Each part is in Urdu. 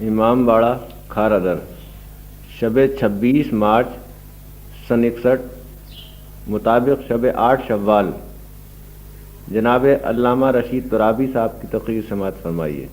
امام باڑہ کھارادر شب 26 مارچ سن 61 مطابق شب 8 شوال جناب علامہ رشید ترابی صاحب کی تقریر سماعت فرمائیے۔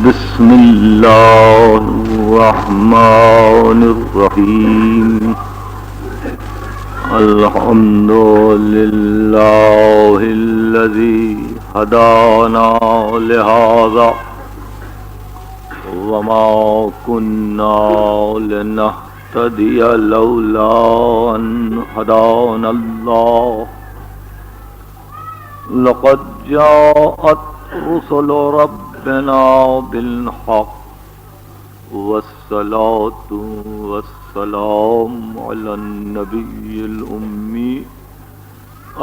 بسم اللہ الرحمن الرحیم الحمد للہ الذی ہدانا لہذا وما كنا لنهتدي لولا أن هدانا الله لقد جاءت رسل ربنا بالحق والصلاة والسلام على النبي الأمي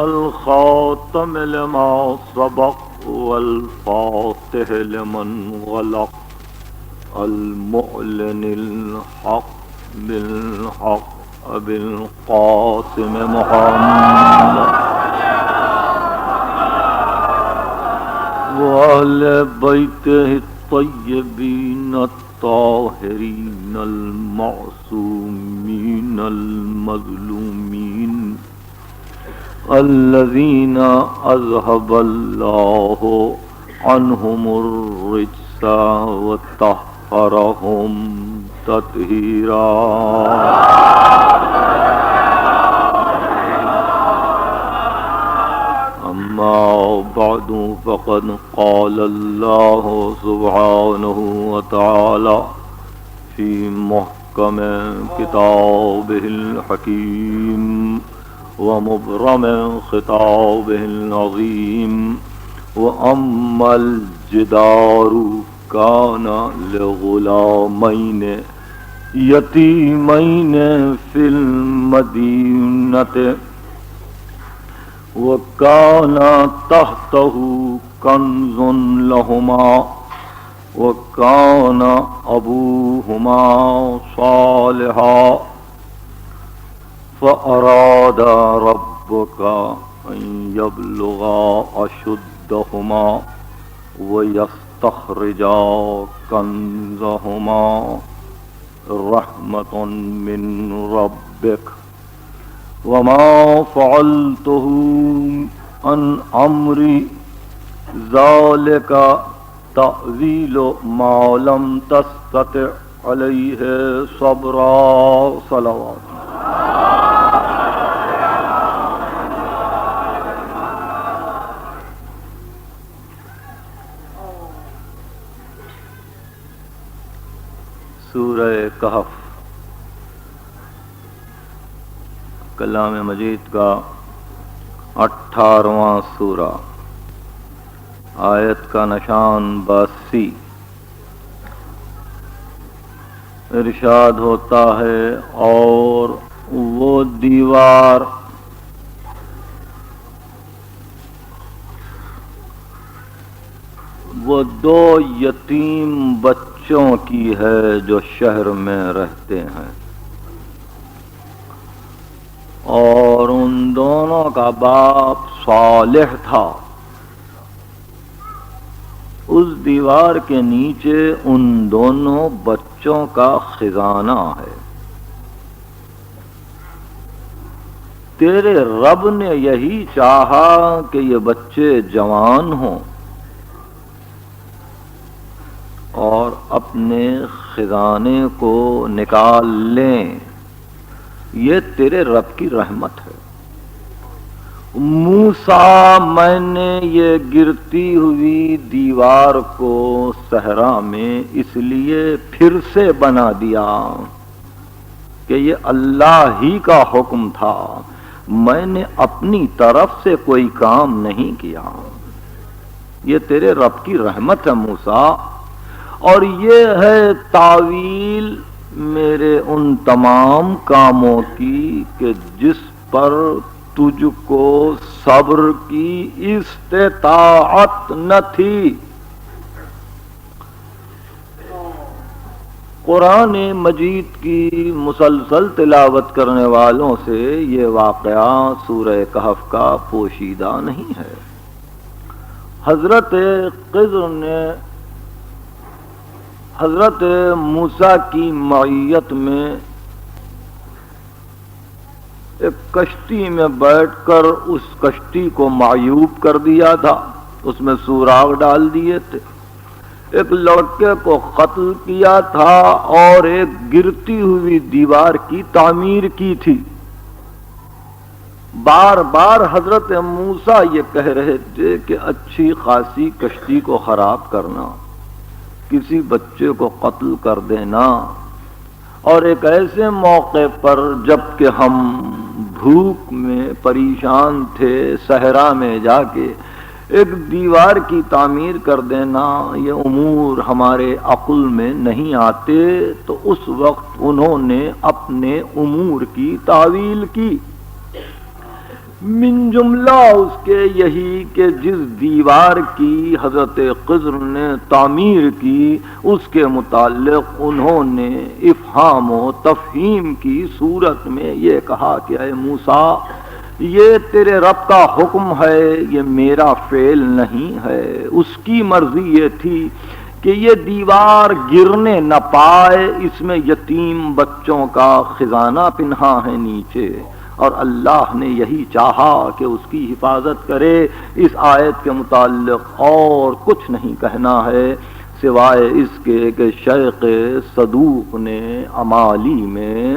الخاتم لما سبق والفاتح لمن غلق المعلن الحق بالحق أبي القاسم محمد وأهل بيته الطيبين الطاهرين المعصومين المظلومين الذين أذهب الله عنهم الرجس وطهرهم تطهيرا أما بعد فقد قال الله سبحانه وتعالى في محكم كتابه الحكيم ومبرم خطابه العظيم وأما الجدار كان لغلامين يتيمين في المدينة وكان تحته كنز لهما وكان أبوهما صالحا فأراد ربك أن يبلغا أشدهما ويستخرجا كنزهما رحمة من ربك وما فعلته عن أمري ذلك تأويل ما لم تستطع عليه صبرا صلوات سورہ کہف کلام مجید کا 18واں سورہ، آیت کا نشان 82۔ ارشاد ہوتا ہے اور وہ دیوار وہ دو یتیم بچوں کی ہے جو شہر میں رہتے ہیں، اور ان دونوں کا باپ صالح تھا۔ اس دیوار کے نیچے ان دونوں بچوں کا خزانہ ہے۔ تیرے رب نے یہی چاہا کہ یہ بچے جوان ہوں اور اپنے خزانے کو نکال لیں، یہ تیرے رب کی رحمت ہے۔ موسیٰ، میں نے یہ گرتی ہوئی دیوار کو صحرا میں اس لیے پھر سے بنا دیا کہ یہ اللہ ہی کا حکم تھا، میں نے اپنی طرف سے کوئی کام نہیں کیا، یہ تیرے رب کی رحمت ہے موسیٰ، اور یہ ہے تعویل میرے ان تمام کاموں کی کہ جس پر تجھ کو صبر کی استطاعت نہ تھی۔ قرآن مجید کی مسلسل تلاوت کرنے والوں سے یہ واقعہ سورہ کہف کا پوشیدہ نہیں ہے۔ حضرت خضر نے حضرت موسیٰ کی معیت میں ایک کشتی میں بیٹھ کر اس کشتی کو معیوب کر دیا تھا، اس میں سوراخ ڈال دیے تھے، ایک لڑکے کو قتل کیا تھا اور ایک گرتی ہوئی دیوار کی تعمیر کی تھی۔ بار بار حضرت موسیٰ یہ کہہ رہے تھے کہ اچھی خاصی کشتی کو خراب کرنا، کسی بچے کو قتل کر دینا، اور ایک ایسے موقع پر جب کہ ہم بھوک میں پریشان تھے، صحرا میں جا کے ایک دیوار کی تعمیر کر دینا، یہ امور ہمارے عقل میں نہیں آتے۔ تو اس وقت انہوں نے اپنے امور کی تعویل کی، من جملہ اس کے یہی کہ جس دیوار کی حضرت خضر نے تعمیر کی اس کے متعلق انہوں نے افہام و تفہیم کی صورت میں یہ کہا کہ اے موسیٰ، یہ تیرے رب کا حکم ہے، یہ میرا فعل نہیں ہے۔ اس کی مرضی یہ تھی کہ یہ دیوار گرنے نہ پائے، اس میں یتیم بچوں کا خزانہ پنہا ہے نیچے، اور اللہ نے یہی چاہا کہ اس کی حفاظت کرے۔ اس آیت کے متعلق اور کچھ نہیں کہنا ہے سوائے اس کے کہ شیخ صدوق نے امالی میں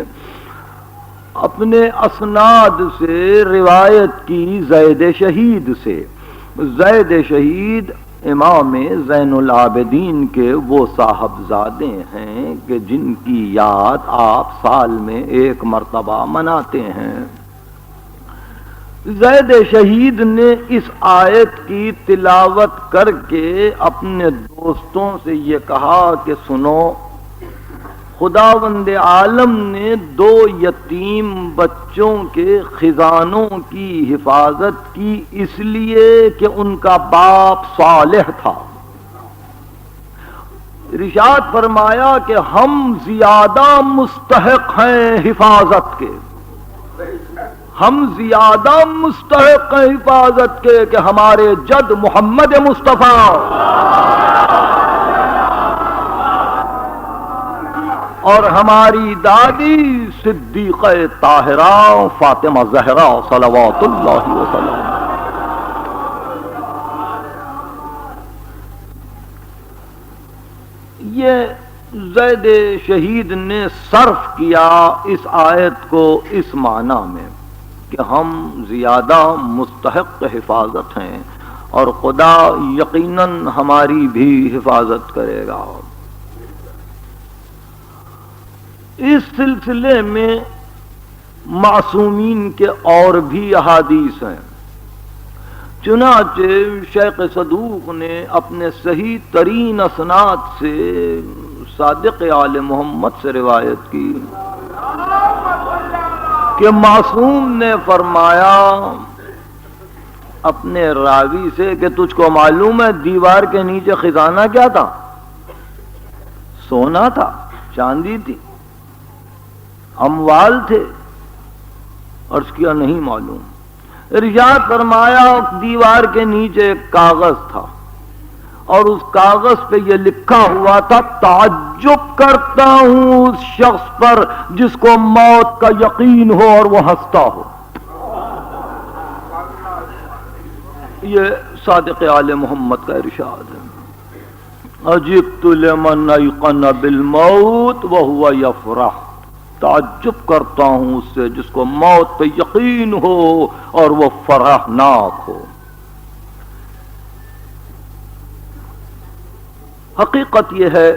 اپنے اسناد سے روایت کی زید شہید سے۔ زید شہید امام زین العابدین کے وہ صاحبزادے ہیں کہ جن کی یاد آپ سال میں ایک مرتبہ مناتے ہیں۔ زید شہید نے اس آیت کی تلاوت کر کے اپنے دوستوں سے یہ کہا کہ سنو، خداوند عالم نے 2 یتیم بچوں کے خزانوں کی حفاظت کی اس لیے کہ ان کا باپ صالح تھا۔ ارشاد فرمایا کہ ہم زیادہ مستحق ہیں حفاظت کے، ہم زیادہ مستحق ہیں حفاظت کے کہ ہمارے جد محمد مصطفیٰ اور ہماری دادی صدیقہ طاہرہ فاطمہ زہرا صلوات اللہ وسلم۔ یہ زید شہید نے صرف کیا اس آیت کو اس معنی میں کہ ہم زیادہ مستحق حفاظت ہیں اور خدا یقیناً ہماری بھی حفاظت کرے گا۔ اس سلسلے میں معصومین کے اور بھی احادیث ہیں، چنانچہ شیخ صدوق نے اپنے صحیح ترین اسناد سے صادق آل محمد سے روایت کی کہ معصوم نے فرمایا اپنے راوی سے کہ تجھ کو معلوم ہے دیوار کے نیچے خزانہ کیا تھا؟ سونا تھا، چاندی تھی، اموال تھے؟ عرض کیا نہیں معلوم۔ ارشاد فرمایا دیوار کے نیچے ایک کاغذ تھا اور اس کاغذ پہ یہ لکھا ہوا تھا تعجب کرتا ہوں اس شخص پر جس کو موت کا یقین ہو اور وہ ہنستا ہو۔ یہ صادق آل محمد کا ارشاد ہے، عجبت لمن ایقن بالموت وہو یفرح، تعجب کرتا ہوں اس سے جس کو موت پہ یقین ہو اور وہ فرحناک ہو۔ حقیقت یہ ہے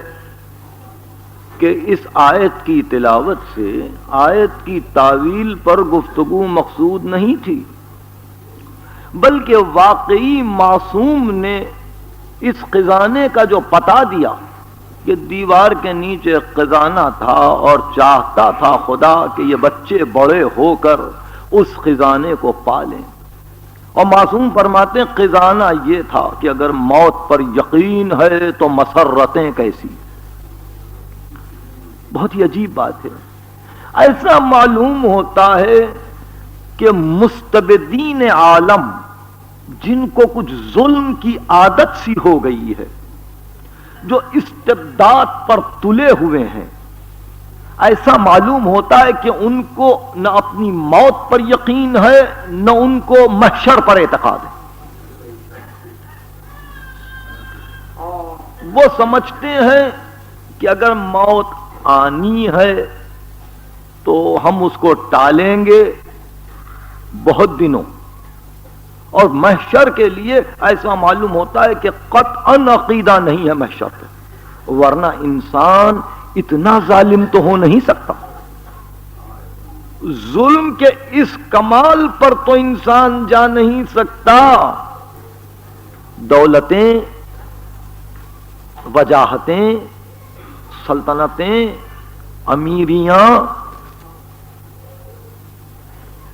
کہ اس آیت کی تلاوت سے آیت کی تعویل پر گفتگو مقصود نہیں تھی، بلکہ واقعی معصوم نے اس خزانے کا جو پتہ دیا کہ دیوار کے نیچے خزانہ تھا اور چاہتا تھا خدا کہ یہ بچے بڑے ہو کر اس خزانے کو پالیں. اور معصوم فرماتے ہیں خزانہ یہ تھا کہ اگر موت پر یقین ہے تو مسرتیں کیسی. بہت ہی عجیب بات ہے. ایسا معلوم ہوتا ہے کہ مستبدین عالم جن کو کچھ ظلم کی عادت سی ہو گئی ہے، جو استبداد پر تلے ہوئے ہیں، ایسا معلوم ہوتا ہے کہ ان کو نہ اپنی موت پر یقین ہے نہ ان کو محشر پر اعتقاد ہے. وہ سمجھتے ہیں کہ اگر موت آنی ہے تو ہم اس کو ٹالیں گے بہت دنوں، اور محشر کے لیے ایسا معلوم ہوتا ہے کہ قطعاً عقیدہ نہیں ہے محشر پہ، ورنہ انسان اتنا ظالم تو ہو نہیں سکتا. ظلم کے اس کمال پر تو انسان جا نہیں سکتا. دولتیں، وجاہتیں، سلطنتیں، امیریاں،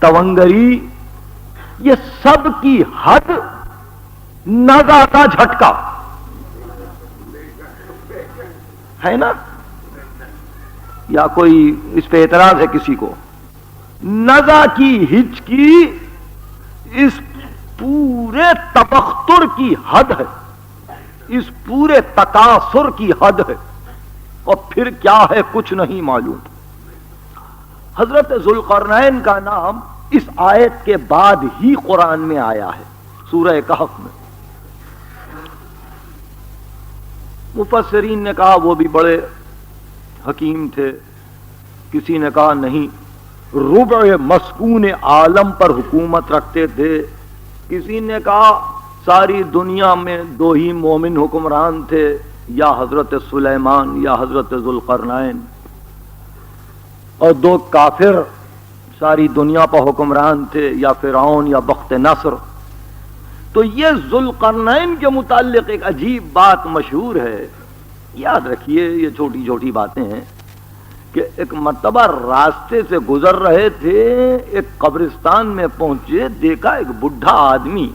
تونگری، یہ سب کی حد نزا کا جھٹکا ہے نا. یا کوئی اس پہ اعتراض ہے کسی کو؟ نزا کی ہچکی اس پورے تبختر کی حد ہے، اس پورے تکاثر کی حد ہے. اور پھر کیا ہے کچھ نہیں معلوم. حضرت ذوالقرنین کا نام اس آیت کے بعد ہی قرآن میں آیا ہے، سورہ کہف میں. مفسرین نے کہا وہ بھی بڑے حکیم تھے، کسی نے کہا نہیں ربع مسکون عالم پر حکومت رکھتے تھے، کسی نے کہا ساری دنیا میں دو ہی مومن حکمران تھے، یا حضرت سلیمان یا حضرت ذوالقرنین، اور دو کافر ساری دنیا پر حکمران تھے، یا فرعون یا بخت نصر. تو یہ ذوالقرنین کے متعلق ایک عجیب بات مشہور ہے، یاد رکھیے یہ چھوٹی چھوٹی باتیں ہیں، کہ ایک مرتبہ راستے سے گزر رہے تھے، ایک قبرستان میں پہنچے، دیکھا ایک بڈھا آدمی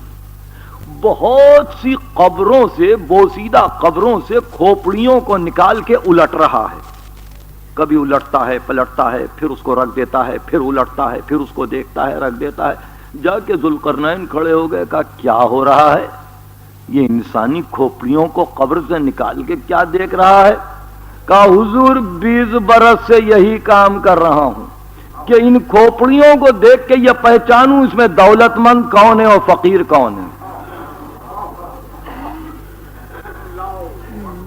بہت سی قبروں سے، بوسیدہ قبروں سے کھوپڑیوں کو نکال کے الٹ رہا ہے. کبھی الٹتا ہے، پلٹتا ہے، پھر اس کو رکھ دیتا ہے، پھر الٹتا ہے، پھر اس کو دیکھتا ہے، رکھ دیتا ہے. جا کے ذوالقرنین کھڑے ہو گئے، کہا کیا ہو رہا ہے؟ یہ انسانی کھوپڑیوں کو قبر سے نکال کے کیا دیکھ رہا ہے؟ کہا حضور 20 برس سے یہی کام کر رہا ہوں کہ ان کھوپڑیوں کو دیکھ کے یہ پہچانوں اس میں دولت مند کون ہے اور فقیر کون ہے.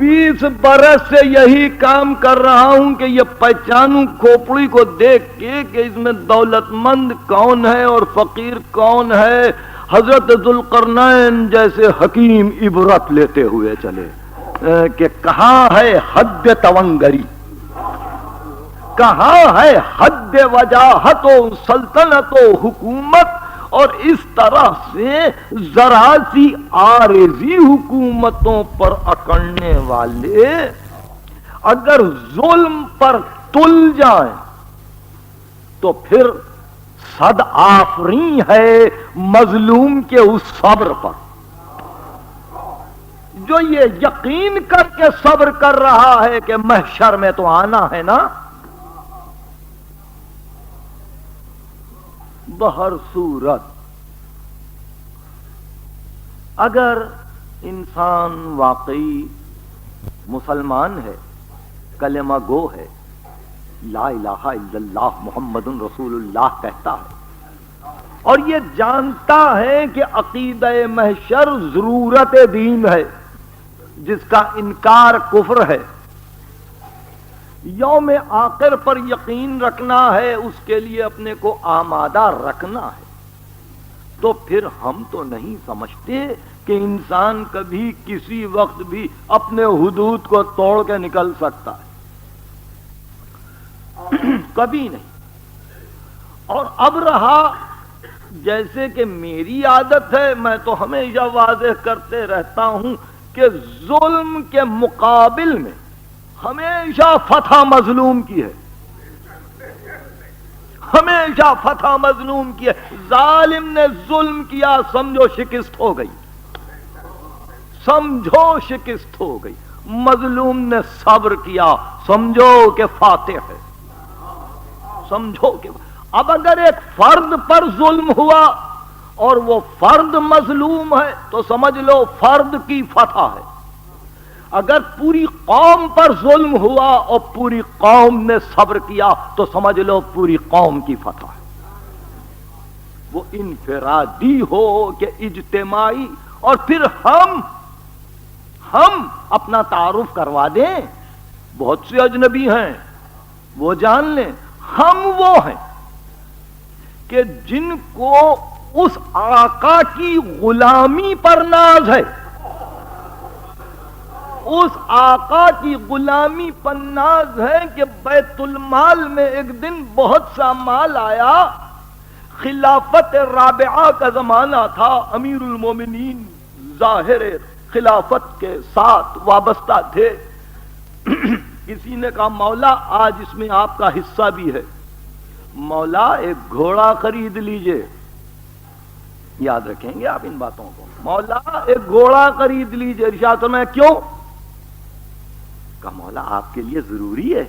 20 برس سے یہی کام کر رہا ہوں کہ یہ پہچانوں کھوپڑی کو دیکھ کے کہ اس میں دولت مند کون ہے اور فقیر کون ہے. حضرت ذوالقرنین جیسے حکیم عبرت لیتے ہوئے چلے کہ کہاں ہے حد تونگری، کہاں ہے حد وجاہت و سلطنت و حکومت. اور اس طرح سے ذرا سی عارضی حکومتوں پر اکڑنے والے اگر ظلم پر تل جائیں تو پھر صد آفریں ہے مظلوم کے اس صبر پر. جو یہ یقین کر کے صبر کر رہا ہے کہ محشر میں تو آنا ہے نا. بہر صورت اگر انسان واقعی مسلمان ہے، کلمہ گو ہے، لا الہ الا اللہ محمد رسول اللہ کہتا ہے، اور یہ جانتا ہے کہ عقیدہ محشر ضرورت دین ہے جس کا انکار کفر ہے، یوم آخر پر یقین رکھنا ہے، اس کے لیے اپنے کو آمادہ رکھنا ہے، تو پھر ہم تو نہیں سمجھتے کہ انسان کبھی کسی وقت بھی اپنے حدود کو توڑ کے نکل سکتا ہے. کبھی نہیں. اور اب رہا جیسے کہ میری عادت ہے، میں تو ہمیشہ واضح کرتے رہتا ہوں کہ ظلم کے مقابل میں ہمیشہ فتح مظلوم کی ہے، ہمیشہ فتح مظلوم کی ہے. ظالم نے ظلم کیا، سمجھو شکست ہو گئی، سمجھو شکست ہو گئی. مظلوم نے صبر کیا، سمجھو کہ فاتح ہے، سمجھو کہ. اب اگر ایک فرد پر ظلم ہوا اور وہ فرد مظلوم ہے تو سمجھ لو فرد کی فتح ہے. اگر پوری قوم پر ظلم ہوا اور پوری قوم نے صبر کیا تو سمجھ لو پوری قوم کی فتح ہے. وہ انفرادی ہو کہ اجتماعی. اور پھر ہم اپنا تعارف کروا دیں. بہت سے اجنبی ہیں، وہ جان لیں ہم وہ ہیں کہ جن کو اس آقا کی غلامی پر ناز ہے. اس آقا کی غلامی پر ناز ہے کہ بیت المال میں ایک دن بہت سا مال آیا. خلافت رابعہ کا زمانہ تھا، امیر المومنین ظاہر خلافت کے ساتھ وابستہ تھے. کسی نے کہا مولا آج اس میں آپ کا حصہ بھی ہے، مولا ایک گھوڑا خرید لیجئے. یاد رکھیں گے آپ ان باتوں کو. مولا ایک گھوڑا خرید لیجئے. ارشاد فرمایا کیوں؟ کہا مولا آپ کے لیے ضروری ہے،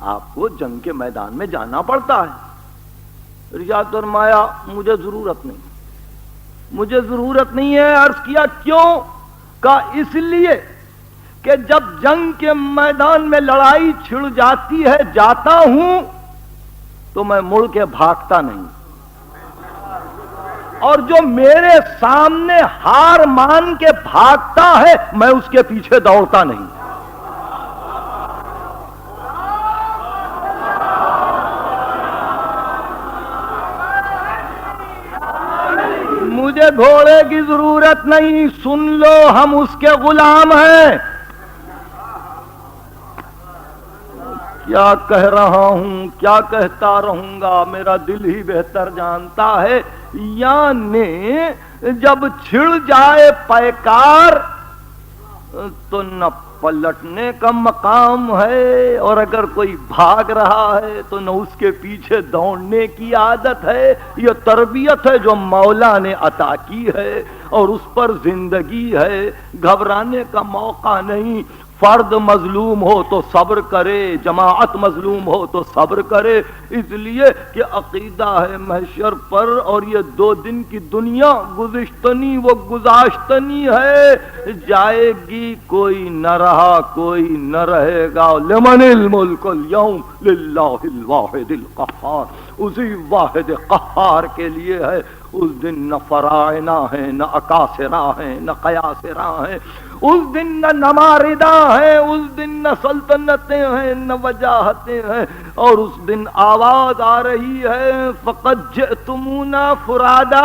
آپ کو جنگ کے میدان میں جانا پڑتا ہے. ارشاد فرمایا مجھے ضرورت نہیں، مجھے ضرورت نہیں ہے. عرض کیا کیوں؟ کہا اس لیے کہ جب جنگ کے میدان میں لڑائی چھڑ جاتی ہے جاتا ہوں تو میں مڑ کے بھاگتا نہیں، اور جو میرے سامنے ہار مان کے بھاگتا ہے میں اس کے پیچھے دوڑتا نہیں. مجھے گھوڑے کی ضرورت نہیں، سن لو ہم اس کے غلام ہیں. کیا کہہ رہا ہوں، کیا کہتا رہوں گا، میرا دل ہی بہتر جانتا ہے. یعنی جب چھڑ جائے پیکار تو نہ پلٹنے کا مقام ہے، اور اگر کوئی بھاگ رہا ہے تو نہ اس کے پیچھے دوڑنے کی عادت ہے. یہ تربیت ہے جو مولا نے عطا کی ہے، اور اس پر زندگی ہے. گھبرانے کا موقع نہیں. فرد مظلوم ہو تو صبر کرے، جماعت مظلوم ہو تو صبر کرے. اس لیے کہ عقیدہ ہے محشر پر، اور یہ 2 دن کی دنیا گزشتنی و گزاشتنی ہے، جائے گی کوئی نہ رہا، کوئی نہ رہے گا. لمن الملک اليوم للہ الواحد القہار. اسی واحد قہار کے لیے ہے. اس دن نہ فرائنا ہیں، نہ اکاسرا ہیں، نہ قیاسرا ہیں. اس دن نہ نماردہ ہیں، اس دن نہ سلطنتیں ہیں، نہ وجاہتیں ہیں. اور اس دن آواز آ رہی ہے فقد جئتمونا فرادا.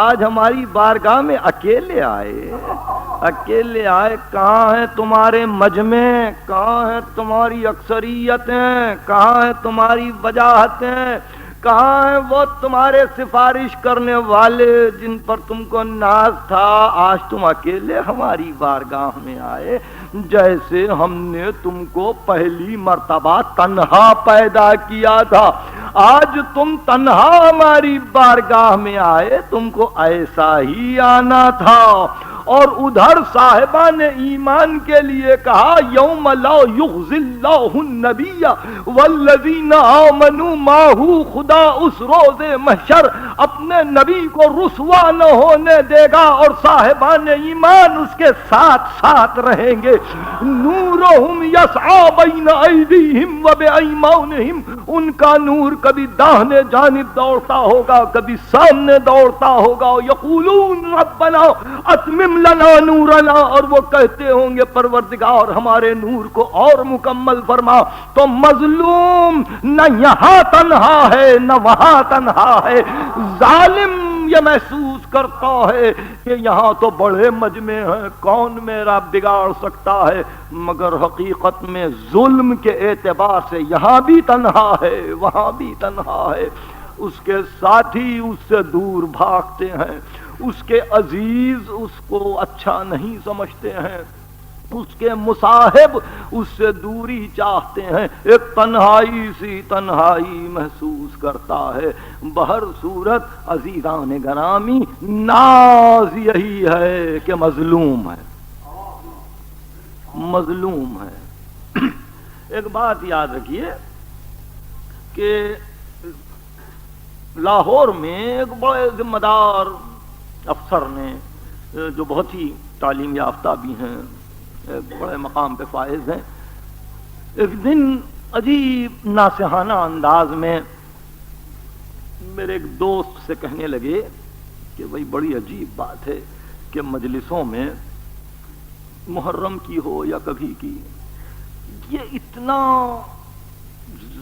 آج ہماری بارگاہ میں اکیلے آئے، اکیلے آئے. کہاں ہیں تمہارے مجمع؟ کہاں ہیں تمہاری اکثریتیں؟ کہاں ہیں تمہاری وجاہتیں؟ کہاں ہیں وہ تمہارے سفارش کرنے والے جن پر تم کو ناز تھا؟ آج تم اکیلے ہماری بارگاہ میں آئے، جیسے ہم نے تم کو پہلی مرتبہ تنہا پیدا کیا تھا. آج تم تنہا ہماری بارگاہ میں آئے، تم کو ایسا ہی آنا تھا. اور ادھر صاحبان ایمان کے لیے کہا یوم لا یخزی اللہ النبی والذین آمنوا معہ. خدا اس روز محشر اپنے نبی کو رسوا نہ ہونے دے گا، اور صاحبان ایمان اس کے ساتھ ساتھ رہیں گے. نورہم یسعی بین ایدیہم وبایمانہم. ان کا نور کبھی داہنے جانب دوڑتا ہوگا، کبھی سامنے دوڑتا ہوگا. یقولون ربنا اتمم لنا نورنا. اور وہ کہتے ہوں گے پروردگار ہمارے نور کو اور مکمل فرما. تو مظلوم نہ یہاں تنہا ہے نہ وہاں تنہا ہے. ظالم یہ محسوس کرتا ہے کہ یہاں تو بڑے مجمع ہیں، کون میرا بگاڑ سکتا ہے. مگر حقیقت میں ظلم کے اعتبار سے یہاں بھی تنہا ہے، وہاں بھی تنہا ہے. اس کے ساتھی اس سے دور بھاگتے ہیں، اس کے عزیز اس کو اچھا نہیں سمجھتے ہیں. اس کے مصاحب اس سے دوری چاہتے ہیں، ایک تنہائی سی تنہائی محسوس کرتا ہے۔ بہر صورت عزیزان گرامی، ناز یہی ہے کہ مظلوم ہے، مظلوم ہے۔ ایک بات یاد رکھیے کہ لاہور میں ایک بڑے ذمہ دار افسر نے، جو بہت ہی تعلیم یافتہ بھی ہیں، ایک بڑے مقام پہ فائز ہیں، ایک دن عجیب ناصحانہ انداز میں میرے ایک دوست سے کہنے لگے کہ بھئی بڑی عجیب بات ہے کہ مجلسوں میں محرم کی ہو یا کبھی کی، یہ اتنا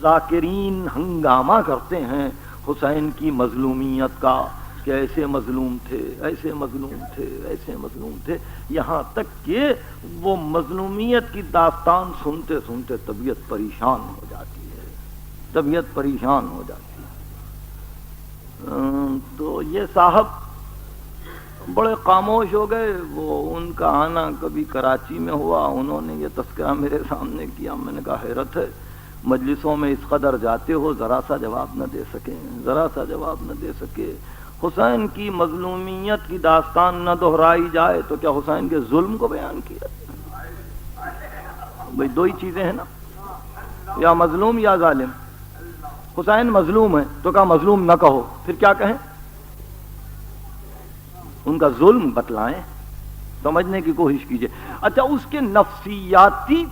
ذاکرین ہنگامہ کرتے ہیں حسین کی مظلومیت کا، کہ ایسے مظلوم تھے، ایسے مظلوم تھے، ایسے مظلوم تھے، یہاں تک کہ وہ مظلومیت کی داستان سنتے سنتے طبیعت پریشان ہو جاتی ہے، طبیعت پریشان ہو جاتی ہے۔ تو یہ صاحب بڑے خاموش ہو گئے۔ وہ ان کا آنا کبھی کراچی میں ہوا، انہوں نے یہ تذکرہ میرے سامنے کیا، میں نے کہا حیرت ہے، مجلسوں میں اس قدر جاتے ہو، ذرا سا جواب نہ دے سکے، ذرا سا جواب نہ دے سکے۔ حسین کی مظلومیت کی داستان نہ دہرائی جائے تو کیا حسین کے ظلم کو بیان کیا؟ بھئی دو ہی چیزیں ہیں نا، یا مظلوم یا ظالم۔ حسین مظلوم ہے تو کیا مظلوم نہ کہو، پھر کیا کہیں؟ ان کا ظلم بتلائیں، سمجھنے کی کوشش کیجئے۔ اچھا، اس کے نفسیاتی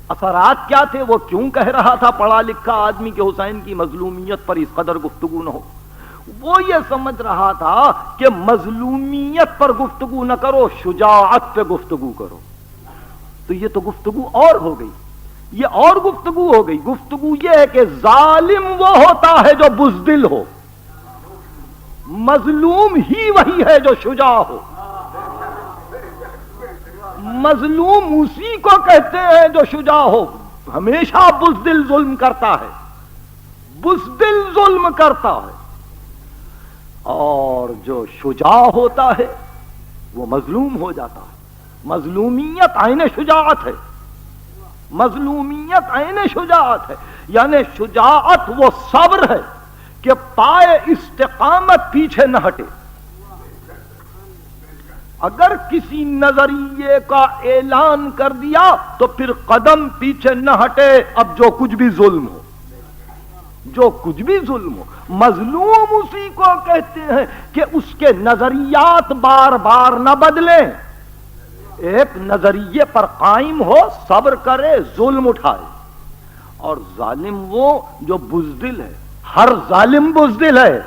اثرات کیا تھے؟ وہ کیوں کہہ رہا تھا پڑھا لکھا آدمی کہ حسین کی مظلومیت پر اس قدر گفتگو نہ ہو؟ وہ یہ سمجھ رہا تھا کہ مظلومیت پر گفتگو نہ کرو، شجاعت پہ گفتگو کرو۔ تو یہ تو گفتگو اور ہو گئی، یہ اور گفتگو ہو گئی۔ گفتگو یہ ہے کہ ظالم وہ ہوتا ہے جو بزدل ہو، مظلوم ہی وہی ہے جو شجاع ہو۔ مظلوم اسی کو کہتے ہیں جو شجاع ہو۔ ہمیشہ بزدل ظلم کرتا ہے، بزدل ظلم کرتا ہے، اور جو شجاع ہوتا ہے وہ مظلوم ہو جاتا ہے۔ مظلومیت عین شجاعت ہے، مظلومیت عین شجاعت ہے۔ یعنی شجاعت وہ صبر ہے کہ پائے استقامت پیچھے نہ ہٹے۔ اگر کسی نظریے کا اعلان کر دیا تو پھر قدم پیچھے نہ ہٹے، اب جو کچھ بھی ظلم ہو، جو کچھ بھی ظلم ہو۔ مظلوم اسی کو کہتے ہیں کہ اس کے نظریات بار بار نہ بدلیں، ایک نظریے پر قائم ہو، صبر کرے، ظلم اٹھائے۔ اور ظالم وہ جو بزدل ہے، ہر ظالم بزدل ہے،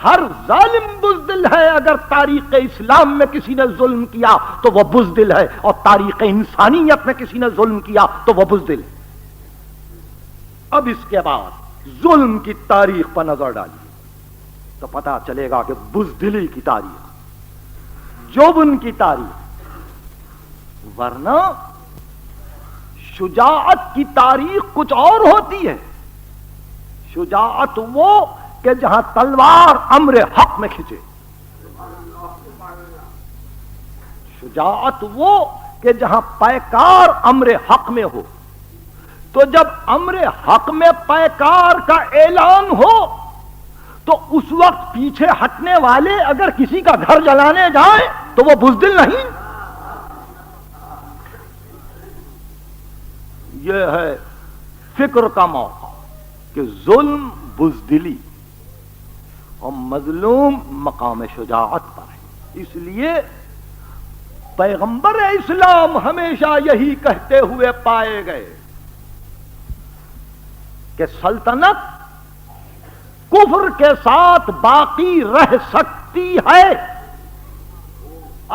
ہر ظالم بزدل ہے۔ اگر تاریخ اسلام میں کسی نے ظلم کیا تو وہ بزدل ہے، اور تاریخ انسانیت میں کسی نے ظلم کیا تو وہ بزدل ہے۔ اب اس کے بعد ظلم کی تاریخ پر نظر ڈالیے تو پتا چلے گا کہ بزدلی کی تاریخ، جوبن کی تاریخ، ورنہ شجاعت کی تاریخ کچھ اور ہوتی ہے۔ شجاعت وہ کہ جہاں تلوار امر حق میں کھنچے، شجاعت وہ کہ جہاں پیکار امر حق میں ہو۔ تو جب امر حق میں پیکار کا اعلان ہو تو اس وقت پیچھے ہٹنے والے اگر کسی کا گھر جلانے جائیں تو وہ بزدل نہیں۔ یہ ہے فکر کا موقع کہ ظلم بزدلی اور مظلوم مقام شجاعت پر ہے۔ اس لیے پیغمبر اسلام ہمیشہ یہی کہتے ہوئے پائے گئے کہ سلطنت کفر کے ساتھ باقی رہ سکتی ہے،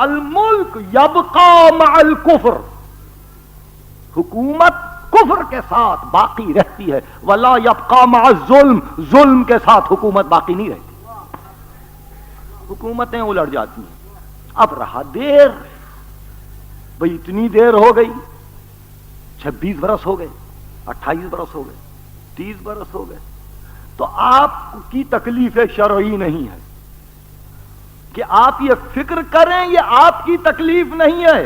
الملک یبقا مع الکفر، حکومت کفر کے ساتھ باقی رہتی ہے، ولا یبقا مع الظلم، ظلم کے ساتھ حکومت باقی نہیں رہتی، حکومتیں الٹ جاتی ہیں۔ اب رہا دیر، بھئی اتنی دیر ہو گئی، 26 برس ہو گئے، 28 برس ہو گئے، 30 برس ہو گئے، تو آپ کی تکلیف شرعی نہیں ہے کہ آپ یہ فکر کریں، یہ آپ کی تکلیف نہیں ہے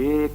1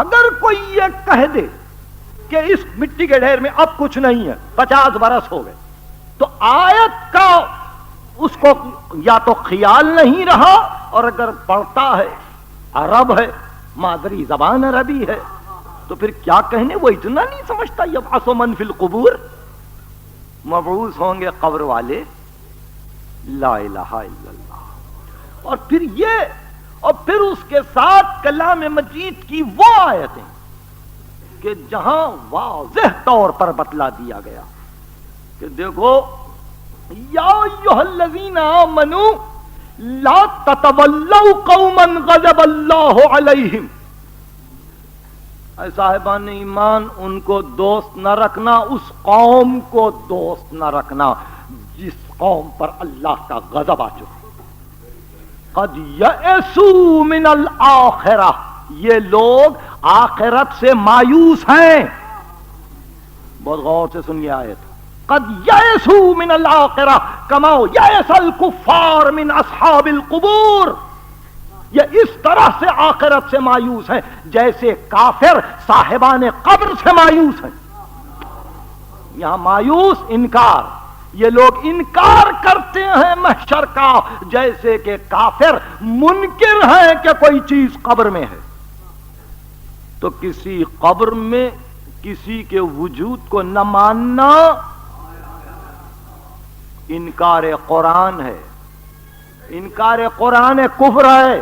اگر کوئی یہ کہہ دے کہ اس مٹی کے ڈھیر میں اب کچھ نہیں ہے، 50 برس ہو گئے، تو آیت کا اس کو یا تو خیال نہیں رہا، اور اگر پڑھتا ہے، عرب ہے، مادری زبان عربی ہے، تو پھر کیا کہنے، وہ اتنا نہیں سمجھتا یبعث من فی القبور، مبعوث ہوں گے قبر والے، لا الہ الا اللہ۔ اور پھر یہ، اور پھر اس کے ساتھ کلام مجید کی وہ آیتیں کہ جہاں واضح طور پر بتلا دیا گیا کہ دیکھو، یا ایھا الذین آمنوا لا تتولوا قوما غضب اللہ علیہم، اے صاحبان ایمان، ان کو دوست نہ رکھنا، اس قوم کو دوست نہ رکھنا جس قوم پر اللہ کا غضب آ چکا۔ قد یئسوا من الآخرہ، یہ لوگ آخرت سے مایوس ہیں۔ بہت غور سے سنیے آیت، قد یئسوا من الآخرہ کما یئس الکفار من اصحاب القبور، یہ اس طرح سے آخرت سے مایوس ہیں جیسے کافر صاحبان قبر سے مایوس ہیں۔ یہاں مایوس انکار، یہ لوگ انکار کرتے ہیں محشر کا جیسے کہ کافر منکر ہیں کہ کوئی چیز قبر میں ہے۔ تو کسی قبر میں کسی کے وجود کو نہ ماننا انکار قرآن ہے، انکار قرآن کفر ہے۔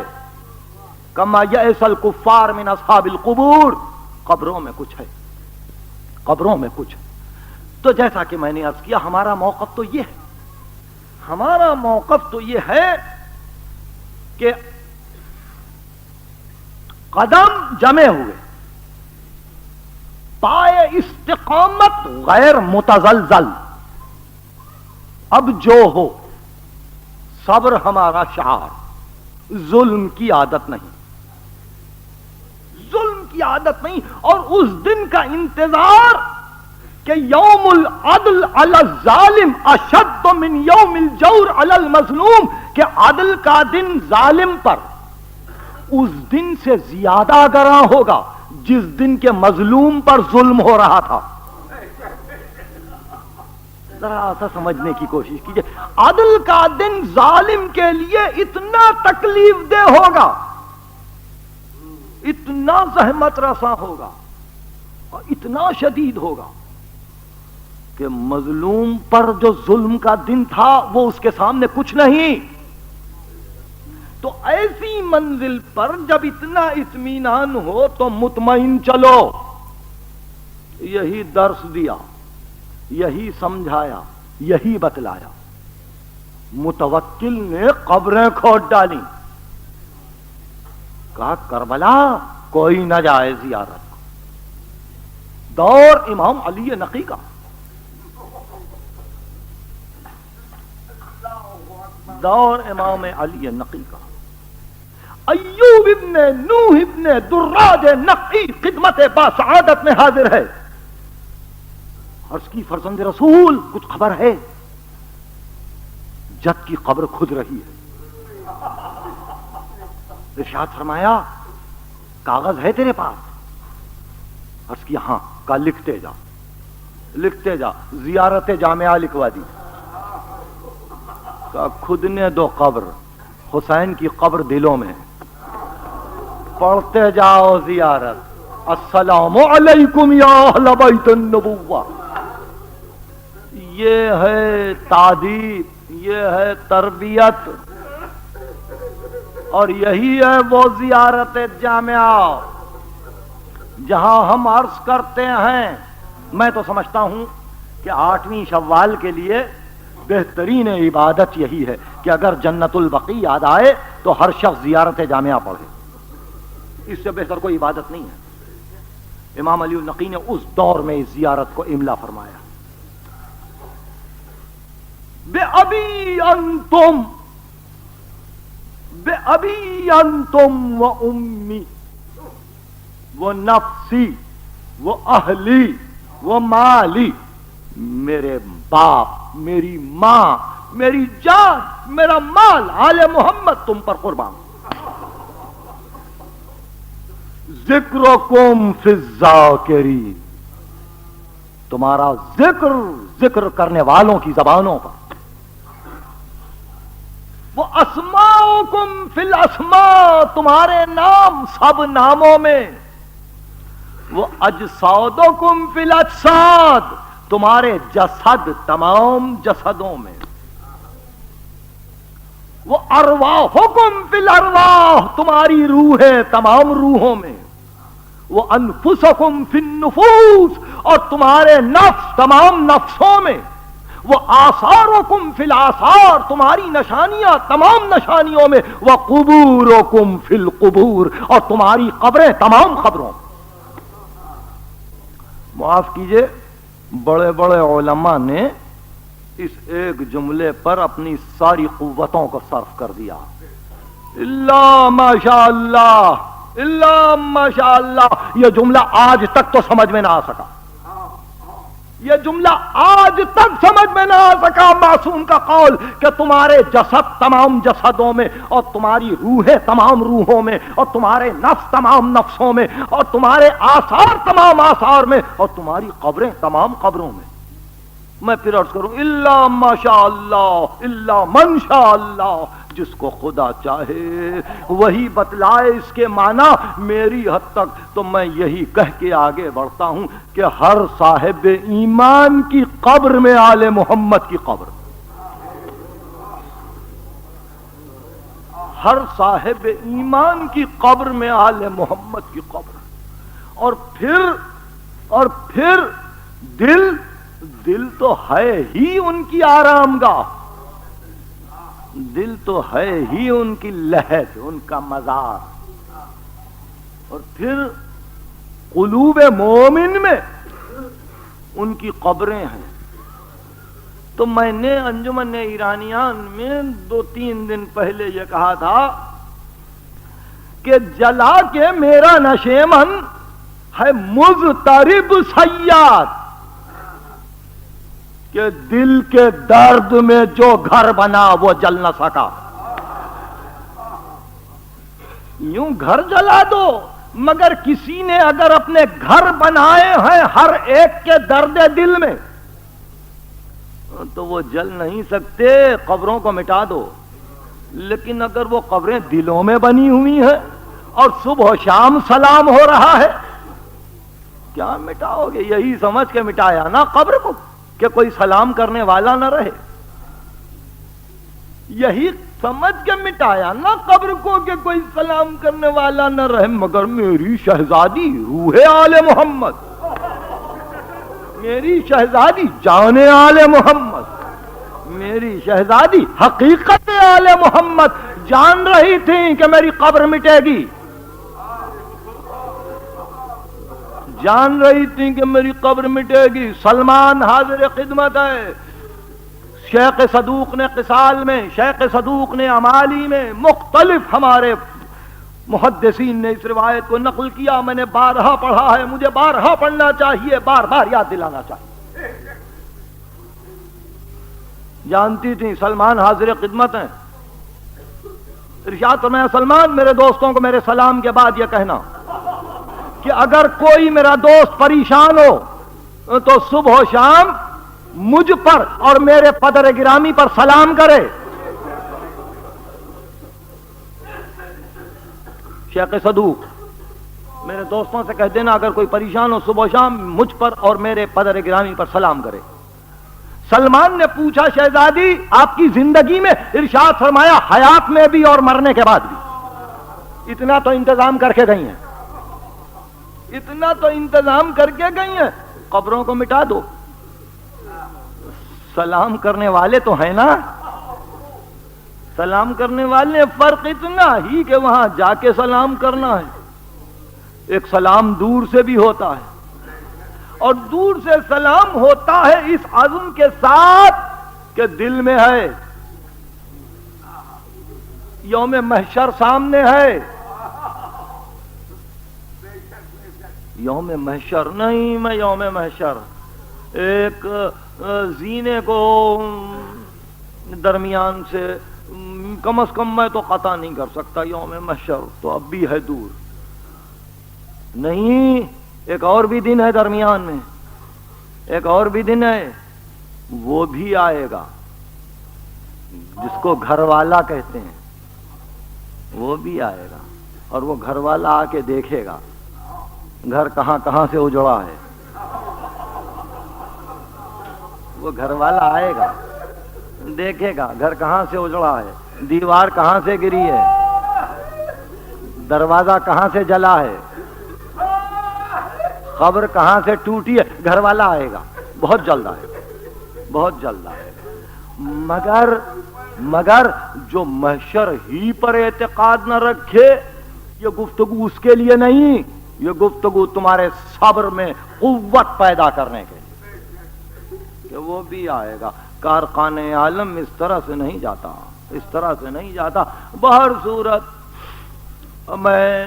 کما یئس الکفار من اصحاب القبور، قبروں میں کچھ ہے، قبروں میں کچھ ہے۔ تو جیسا کہ میں نے عرض کیا، ہمارا موقف تو یہ ہے، ہمارا موقف تو یہ ہے کہ قدم جمے ہوئے، پائے استقامت غیر متزلزل، اب جو ہو، صبر ہمارا شعار، ظلم کی عادت نہیں، ظلم کی عادت نہیں، اور اس دن کا انتظار کہ یوم العدل علی الظالم اشد من یوم الجور علی المظلوم، کہ عدل کا دن ظالم پر اس دن سے زیادہ گراں ہوگا جس دن کے مظلوم پر ظلم ہو رہا تھا۔ ذرا ایسا سمجھنے کی کوشش کیجئے، عدل کا دن ظالم کے لیے اتنا تکلیف دہ ہوگا، اتنا زحمت رساں ہوگا اور اتنا شدید ہوگا کہ مظلوم پر جو ظلم کا دن تھا وہ اس کے سامنے کچھ نہیں۔ تو ایسی منزل پر جب اتنا اطمینان ہو تو مطمئن چلو، یہی درس دیا، یہی سمجھایا، یہی بتلایا۔ متوکل نے قبریں کھود ڈالی، کہا کربلا کوئی نہ جائے زیارت کو۔ دور امام علی نقی کا، دور امام علی نقی کا، ایوب ابن نوح ابن دراج نقی خدمت باسعادت میں حاضر ہے۔ عرض کی فرزند رسول کچھ خبر ہے؟ جد کی قبر کھد رہی ہے۔ ارشاد فرمایا کاغذ ہے تیرے پاس؟ عرض کی ہاں۔ کہا لکھتے جا، لکھتے جا۔ زیارت جامعہ لکھوا دی۔ کہا خود نے دو قبر، حسین کی قبر دلوں میں، پڑھتے جاؤ زیارت۔ السلام علیکم یا اہل بیت النبوہ۔ یہ ہے تعدیب، یہ ہے تربیت، اور یہی ہے وہ زیارت جامعہ جہاں ہم عرض کرتے ہیں۔ میں تو سمجھتا ہوں کہ 8ویں شوال کے لیے بہترین عبادت یہی ہے کہ اگر جنت البقیع یاد آئے تو ہر شخص زیارت جامعہ پڑھے، اس سے بہتر کوئی عبادت نہیں ہے۔ امام علی النقی نے اس دور میں اس زیارت کو املا فرمایا، بے ابی انتم، بے ابی انتم و امی و نفسی و اہلی و مالی، میرے باپ، میری ماں، میری جان، میرا مال، آل محمد تم پر قربان۔ ذکرکم فی الذاکرین، تمہارا ذکر کرنے والوں کی زبانوں پر، وہ اسماؤکم فی الاسماء، تمہارے نام سب ناموں میں، وہ اجسادکم فی الاجساد، تمہارے جسد تمام جسدوں میں، وہ ارواحکم فی الارواح، تمہاری روحیں تمام روحوں میں، وہ انفسکم فی النفوس، اور تمہارے نفس تمام نفسوں میں، وہ آثارکم فی الآثار، تمہاری نشانیاں تمام نشانیوں میں، وہ قبورکم فی القبور، اور تمہاری قبریں تمام قبروں میں۔ معاف کیجئے، بڑے بڑے علماء نے اس ایک جملے پر اپنی ساری قوتوں کو صرف کر دیا، اللہ ماشاء اللہ، اللہ ماشاء اللہ۔ یہ جملہ آج تک تو سمجھ میں نہ آ سکا، یہ جملہ آج تک سمجھ میں نہ آ سکا معصوم کا قول کہ تمہارے جسد تمام جسدوں میں، اور تمہاری روحیں تمام روحوں میں، اور تمہارے نفس تمام نفسوں میں، اور تمہارے آثار تمام آثار میں، اور تمہاری قبریں تمام قبروں میں۔ میں پھر عرض کروں، الا ماشاء اللہ، الا من شاء اللہ، جس کو خدا چاہے وہی بتلائے اس کے معنی۔ میری حد تک تو میں یہی کہہ کے آگے بڑھتا ہوں کہ ہر صاحب ایمان کی قبر میں آل محمد کی قبر، ہر صاحب ایمان کی قبر میں آل محمد کی قبر۔ اور پھر دل تو ہے ہی ان کی آرام گاہ، دل تو ہے ہی ان کی لحد، ان کا مزار، اور پھر قلوب مومن میں ان کی قبریں ہیں۔ تو میں نے انجمن ایرانیان میں 2-3 دن پہلے یہ کہا تھا کہ جلا کے میرا نشیمن ہے مضطرب صیاد، کہ دل کے درد میں جو گھر بنا وہ جل نہ سکا۔ یوں گھر جلا دو، مگر کسی نے اگر اپنے گھر بنائے ہیں ہر ایک کے درد دل میں تو وہ جل نہیں سکتے، قبروں کو مٹا دو۔ لیکن اگر وہ قبریں دلوں میں بنی ہوئی ہیں اور صبح و شام سلام ہو رہا ہے، کیا مٹاؤ گے؟ یہی سمجھ کے مٹایا نا قبر کو کہ کوئی سلام کرنے والا نہ رہے، یہی سمجھ کے مٹایا نا قبر کو کہ کوئی سلام کرنے والا نہ رہے۔ مگر میری شہزادی روح آل محمد، میری شہزادی جان آل محمد، میری شہزادی حقیقت آل محمد جان رہی تھی کہ میری قبر مٹے گی، جان رہی تھی کہ میری قبر مٹے گی۔ سلمان حاضر خدمت ہے، شیخ صدوق نے قصال میں، شیخ صدوق نے امالی میں، مختلف ہمارے محدثین نے اس روایت کو نقل کیا۔ میں نے بارہا پڑھا ہے، مجھے بارہا پڑھنا چاہیے، بار بار یاد دلانا چاہیے۔ جانتی تھی سلمان حاضر خدمت ہیں، ارشاد فرمایا سلمان میرے دوستوں کو میرے سلام کے بعد یہ کہنا کہ اگر کوئی میرا دوست پریشان ہو تو صبح و شام مجھ پر اور میرے پدر گرامی پر سلام کرے۔ شیخ صدوق، میرے دوستوں سے کہہ دینا اگر کوئی پریشان ہو صبح و شام مجھ پر اور میرے پدر گرامی پر سلام کرے۔ سلمان نے پوچھا شہزادی آپ کی زندگی میں؟ ارشاد فرمایا حیات میں بھی اور مرنے کے بعد بھی۔ اتنا تو انتظام کر کے گئی ہیں، اتنا تو انتظام کر کے گئی ہیں، قبروں کو مٹا دو۔ سلام کرنے والے تو ہیں نا، سلام کرنے والے، فرق اتنا ہی کہ وہاں جا کے سلام کرنا ہے۔ ایک سلام دور سے بھی ہوتا ہے، اور دور سے سلام ہوتا ہے اس عزم کے ساتھ کہ دل میں ہے، یوم محشر سامنے ہے۔ یوم محشر نہیں، میں یوم محشر ایک زینے کو درمیان سے کم از کم میں تو قطع نہیں کر سکتا، یوم محشر تو اب بھی ہے دور۔ نہیں، ایک اور بھی دن ہے درمیان میں، ایک اور بھی دن ہے، وہ بھی آئے گا جس کو گھر والا کہتے ہیں، وہ بھی آئے گا، اور وہ گھر والا آ کے دیکھے گا گھر کہاں کہاں سے اجڑا ہے۔ وہ گھر والا آئے گا، دیکھے گا گھر کہاں سے اجڑا ہے، دیوار کہاں سے گری ہے، دروازہ کہاں سے جلا ہے، قبر کہاں سے ٹوٹی ہے۔ گھر والا آئے گا، بہت جلد آئے گا، بہت جلد آئے گا۔ مگر جو محشر ہی پر اعتقاد نہ رکھے، یہ گفتگو اس کے لیے نہیں، یہ گفتگو تمہارے صبر میں قوت پیدا کرنے کے لیے کہ وہ بھی آئے گا۔ کارخانہ عالم اس طرح سے نہیں جاتا، اس طرح سے نہیں جاتا۔ بہر صورت میں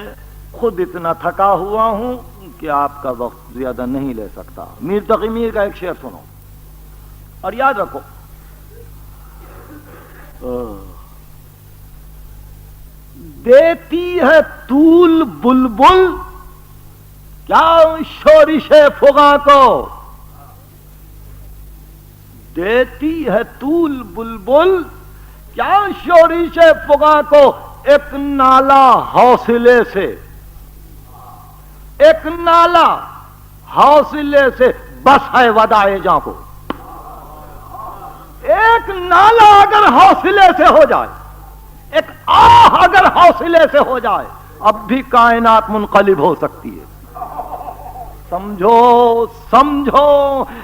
خود اتنا تھکا ہوا ہوں کہ آپ کا وقت زیادہ نہیں لے سکتا۔ میر تقی میر کا ایک شعر سنو اور یاد رکھو، دیتی ہے طول بلبل کیا شورش فغاں کو، دیتی ہے طول بلبل کیا شورش فغاں کو، ایک نالا حوصلے سے، ایک نالا حوصلے سے بس ہے وداع جاں کو۔ ایک نالا اگر حوصلے سے ہو جائے، ایک آہ اگر حوصلے سے ہو جائے، اب بھی کائنات منقلب ہو سکتی ہے۔ سمجھو سمجھو،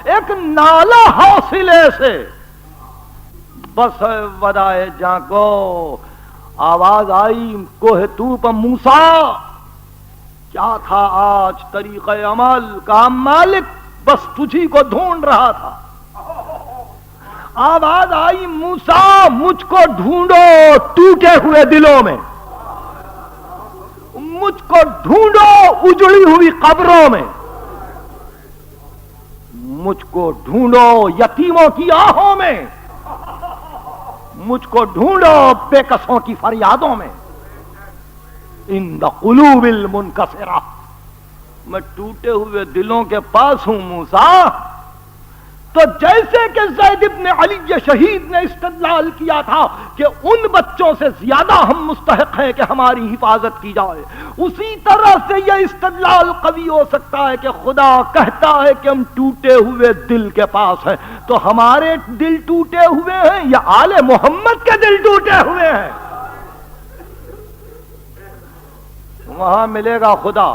ایک نالا حوصلے سے بس ہے وداع جاں کو۔ آواز آئی کوہ طور پر موسیٰ، کیا تھا آج طریقہ عمل، کہا مالک بس تجھی کو ڈھونڈ رہا تھا۔ آواز آئی موسیٰ مجھ کو ڈھونڈو ٹوٹے ہوئے دلوں میں، مجھ کو ڈھونڈو اجڑی ہوئی قبروں میں، مجھ کو ڈھونڈو یتیموں کی آہوں میں، مجھ کو ڈھونڈو بے کسوں کی فریادوں میں۔ ان قلوب المنکسرہ، میں ٹوٹے ہوئے دلوں کے پاس ہوں موسیٰ۔ تو جیسے کہ زید ابن علی شہید نے استدلال کیا تھا کہ ان بچوں سے زیادہ ہم مستحق ہیں کہ ہماری حفاظت کی جائے، اسی طرح سے یہ استدلال قوی ہو سکتا ہے کہ خدا کہتا ہے کہ ہم ٹوٹے ہوئے دل کے پاس ہیں، تو ہمارے دل ٹوٹے ہوئے ہیں یا آل محمد کے دل ٹوٹے ہوئے ہیں؟ وہاں ملے گا خدا،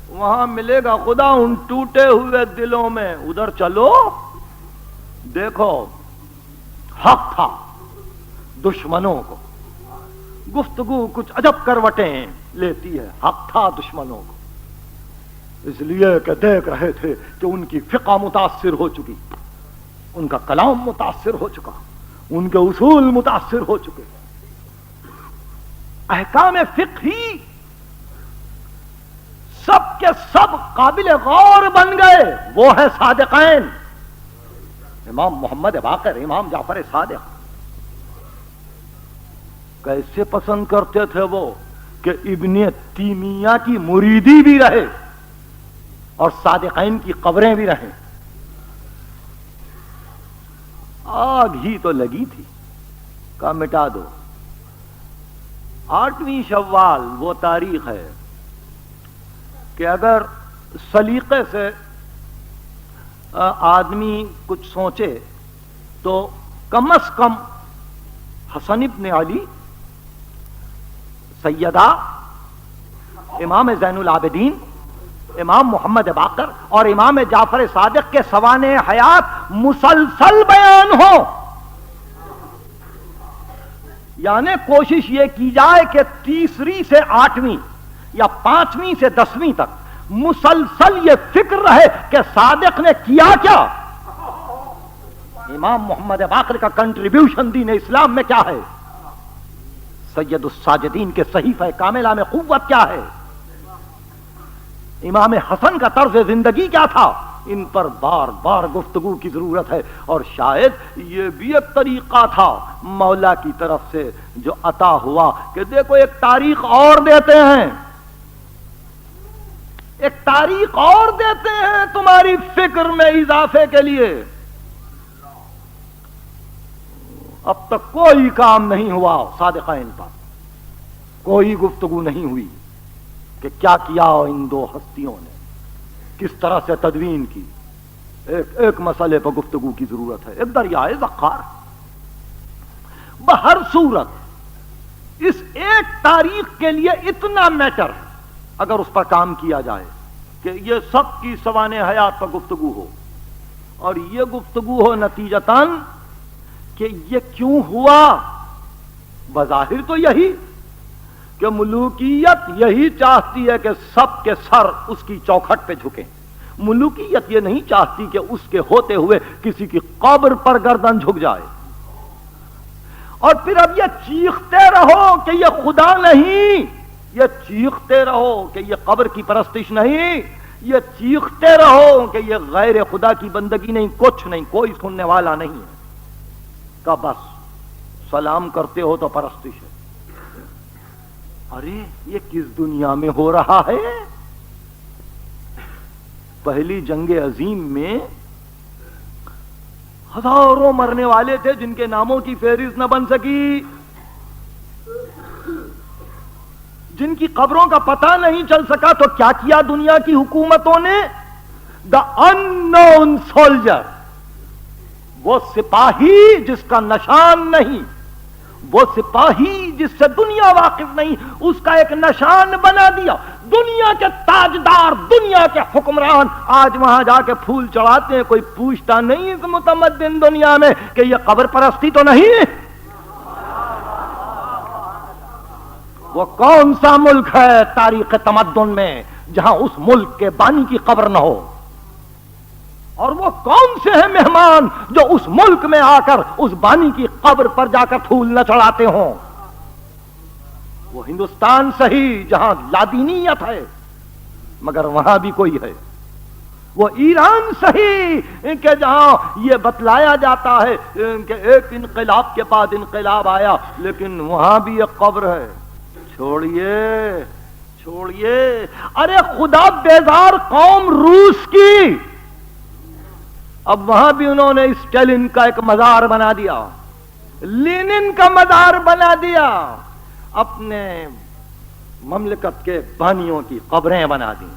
وہاں ملے گا خدا ان ٹوٹے ہوئے دلوں میں۔ ادھر چلو، دیکھو حق تھا دشمنوں کو، گفتگو کچھ عجب کروٹیں لیتی ہے، حق تھا دشمنوں کو، اس لیے کہ دیکھ رہے تھے کہ ان کی فقہ متاثر ہو چکی، ان کا کلام متاثر ہو چکا، ان کے اصول متاثر ہو چکے، احکام فقہی سب کے سب قابل غور بن گئے۔ وہ ہے صادقین، امام محمد باقر، امام جعفر صادق۔ کیسے پسند کرتے تھے وہ کہ ابن تیمیہ کی مریدی بھی رہے اور صادقین کی قبریں بھی رہیں۔ آگ ہی تو لگی تھی، کہا مٹا دو۔ 8ویں شوال وہ تاریخ ہے کہ اگر سلیقے سے آدمی کچھ سوچے تو کم از کم حسن ابن علی، سیدہ امام زین العابدین، امام محمد باقر اور امام جعفر صادق کے سوانح حیات مسلسل بیان ہو، یعنی کوشش یہ کی جائے کہ 3 سے 8ویں یا 5ویں سے 10ویں تک مسلسل یہ فکر رہے کہ صادق نے کیا کیا، امام محمد باقر کا کنٹریبیوشن دین اسلام میں کیا ہے، سید الساجدین کے صحیفہ کاملہ میں قوت کیا ہے، امام حسن کا طرز زندگی کیا تھا۔ ان پر بار بار گفتگو کی ضرورت ہے، اور شاید یہ بھی ایک طریقہ تھا مولا کی طرف سے جو عطا ہوا کہ دیکھو ایک تاریخ اور دیتے ہیں، ایک تاریخ اور دیتے ہیں تمہاری فکر میں اضافے کے لیے. اب تک کوئی کام نہیں ہوا صادقین پر، کوئی گفتگو نہیں ہوئی کہ کیا کیا ان دو ہستیوں نے، کس طرح سے تدوین کی. ایک مسئلے پر گفتگو کی ضرورت ہے، ایک دریائے ذخار. بہر صورت اس ایک تاریخ کے لیے اتنا میٹر اگر اس پر کام کیا جائے کہ یہ سب کی سوانح حیات پر گفتگو ہو، اور یہ گفتگو ہو نتیجتاً کہ یہ کیوں ہوا. بظاہر تو یہی کہ ملوکیت یہی چاہتی ہے کہ سب کے سر اس کی چوکھٹ پہ جھکیں. ملوکیت یہ نہیں چاہتی کہ اس کے ہوتے ہوئے کسی کی قبر پر گردن جھک جائے. اور پھر اب یہ چیختے رہو کہ یہ خدا نہیں، یہ چیختے رہو کہ یہ قبر کی پرستش نہیں، یہ چیختے رہو کہ یہ غیر خدا کی بندگی نہیں، کچھ نہیں، کوئی سننے والا نہیں ہے. کہ بس سلام کرتے ہو تو پرستش ہے. ارے یہ کس دنیا میں ہو رہا ہے؟ پہلی جنگ عظیم میں ہزاروں مرنے والے تھے جن کے ناموں کی فہرست نہ بن سکی، جن کی قبروں کا پتہ نہیں چل سکا. تو کیا کیا دنیا کی حکومتوں نے؟ دا اننون سولجر، وہ سپاہی جس کا نشان نہیں، وہ سپاہی جس سے دنیا واقف نہیں، اس کا ایک نشان بنا دیا. دنیا کے تاجدار، دنیا کے حکمران آج وہاں جا کے پھول چڑھاتے ہیں. کوئی پوچھتا نہیں اس متمدن دنیا میں کہ یہ قبر پرستی تو نہیں. وہ کون سا ملک ہے تاریخ تمدن میں جہاں اس ملک کے بانی کی قبر نہ ہو؟ اور وہ کون سے ہیں مہمان جو اس ملک میں آ کر اس بانی کی قبر پر جا کر پھول نہ چڑھاتے ہوں؟ وہ ہندوستان صحیح جہاں لادینیت ہے مگر وہاں بھی کوئی ہے. وہ ایران صحیح کہ جہاں یہ بتلایا جاتا ہے کہ ایک انقلاب کے بعد انقلاب آیا لیکن وہاں بھی ایک قبر ہے. چھوڑیے. ارے خدا بیزار قوم روس کی، اب وہاں بھی انہوں نے اسٹالن کا ایک مزار بنا دیا، لینن کا مزار بنا دیا، اپنے مملکت کے بانیوں کی قبریں بنا دی،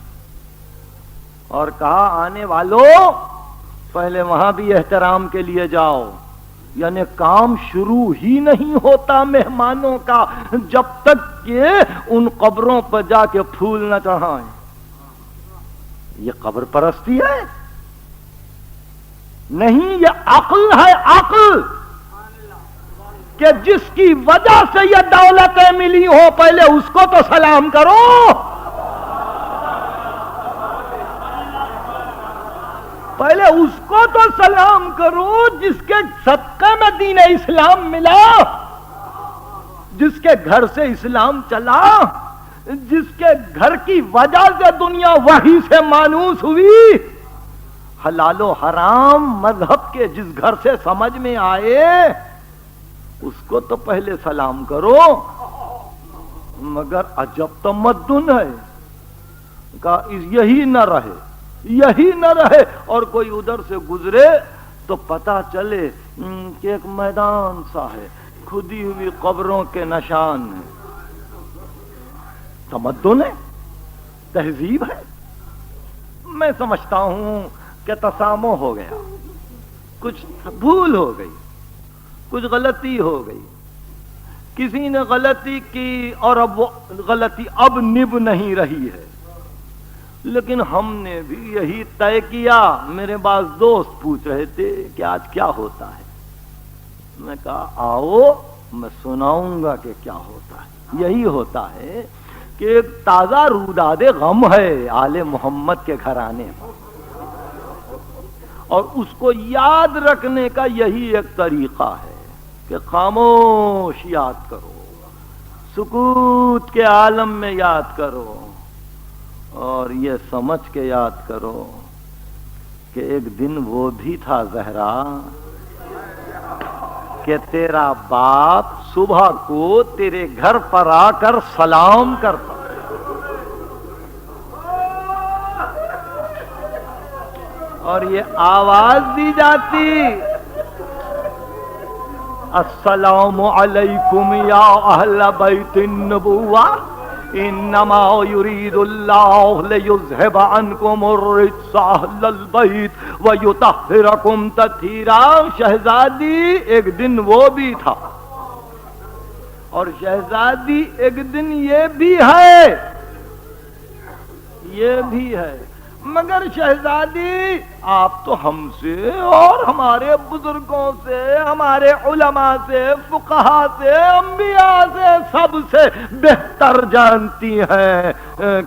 اور کہا آنے والوں پہلے وہاں بھی احترام کے لیے جاؤ. یعنی کام شروع ہی نہیں ہوتا مہمانوں کا جب تک کہ ان قبروں پر جا کے پھول نہ چڑھائیں. یہ قبر پرستی ہے نہیں، یہ عقل ہے. عقل کہ جس کی وجہ سے یہ دولتیں ملی ہو پہلے اس کو تو سلام کرو. پہلے اس کو تو سلام کرو جس کے صدقے میں دین اسلام ملا، جس کے گھر سے اسلام چلا، جس کے گھر کی وجہ سے دنیا وحی سے مانوس ہوئی. حلال و حرام مذہب کے جس گھر سے سمجھ میں آئے اس کو تو پہلے سلام کرو. مگر عجب تمدن ہے کہ یہی نہ رہے اور کوئی ادھر سے گزرے تو پتا چلے کہ ایک میدان سا ہے، کھدی ہوئی قبروں کے نشان ہیں. تمدن ہے، تہذیب ہے. میں سمجھتا ہوں کہ تسامح ہو گیا، کچھ بھول ہو گئی، کچھ غلطی ہو گئی، کسی نے غلطی کی اور اب وہ غلطی اب نب نہیں رہی ہے. لیکن ہم نے بھی یہی طے کیا. میرے بعض دوست پوچھ رہے تھے کہ آج کیا ہوتا ہے. میں کہا آؤ میں سناؤں گا کہ کیا ہوتا ہے. یہی ہوتا ہے کہ ایک تازہ روداد غم ہے آل محمد کے گھرانے میں، اور اس کو یاد رکھنے کا یہی ایک طریقہ ہے کہ خاموش یاد کرو، سکوت کے عالم میں یاد کرو، اور یہ سمجھ کے یاد کرو کہ ایک دن وہ بھی تھا زہرا کہ تیرا باپ صبح کو تیرے گھر پر آ کر سلام کرتا. اور یہ آواز دی جاتی السلام علیکم یا اہل بیت النبوہ انما یرید اللہ لیذھب عنکم الرجس اہل البیت ویطہرکم تطہیرا. شہزادی ایک دن وہ بھی تھا اور شہزادی ایک دن یہ بھی ہے، یہ بھی ہے. مگر شہزادی آپ تو ہم سے اور ہمارے بزرگوں سے، ہمارے علماء سے، فقہا سے، انبیاء سے، سب سے بہتر جانتی ہیں